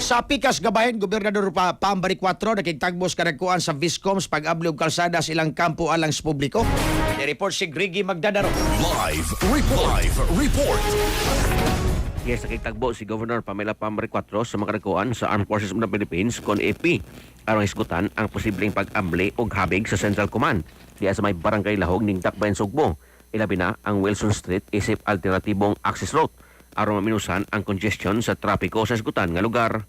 Sa pikas gabahin, Gobernador Pambari 4 nakigtagbos kanagkuan sa Viscoms pag-ablog kalsada sa ilang kampo alang sa publiko. I-report si Griggy Magdadaro. Live report. Yes, nakitagbo si Governor Pamela Pambari 4 sa mga kanakuan sa Armed Forces of the Philippines kon AP aron isgutan ang posibleng pag-amble o habig sa Central Command diya sa may barangay Lahog ning Dakbayan Sugbo. Ilabi na ang Wilson Street isip alternatibong access route aron maminusan ang congestion sa trapiko sa isgutan nga lugar.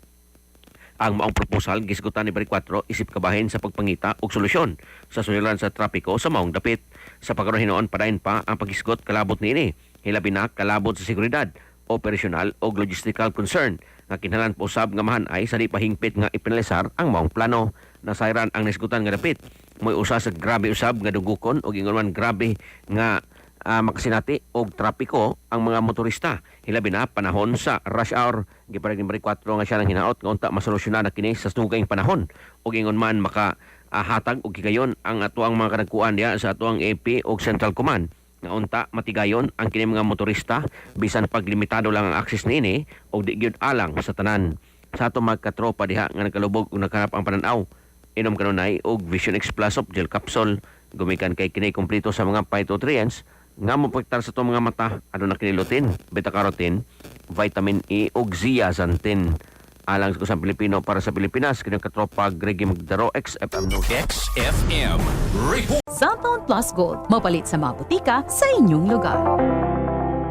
Ang maong proposal gisgutan ni Bari 4 isip kabahin sa pagpangita og solusyon sa sunilan sa trapiko sa maong dapit. Sa pagkaroon hinoon padayon pa ang pagisgot kalabot niini. Hilabi na kalabot sa seguridad, operational o logistical concern nga kinahanglan po usab nga mahan ay sa di pahingpit nga ipinalisar ang maong plano. Nasayran ang nisgutan nga dapit. Mo'y usa sa grabe usab nga dugukon o ingon man grabe nga makasinati og trapiko ang mga motorista. Hilabi na panahon sa rush hour. Giparag ni Bari 4 nga siya nang hinaot nga unta masolusyonan na kini sa sugayng panahon. O ingon man maka hatag og gigayon ang atuang mga kanagkuan diya sa atuang AP o Central Command nga unta matigayon ang kini mga motorista bisan paglimitado lang ang access niini o di gyud alang sa tanan. Sa ato magkatropa diha nga nagkalubog ug naghanap ang pananaw, inom kanunay og Vision X Plus of gel capsule gumikan kay kini kompleto sa mga phytonutrients nga mopektar sa itong mga mata. Ano na kini? Lutein, beta-carotene, vitamin E ug zeaxanthin. Alang sa kusang Pilipino para sa Pilipinas, kanyang katropa Gregi Magdaro, XFM News. XFM report. Cellphone Plus Gold. Mapalit sa mga butika sa inyong lugar.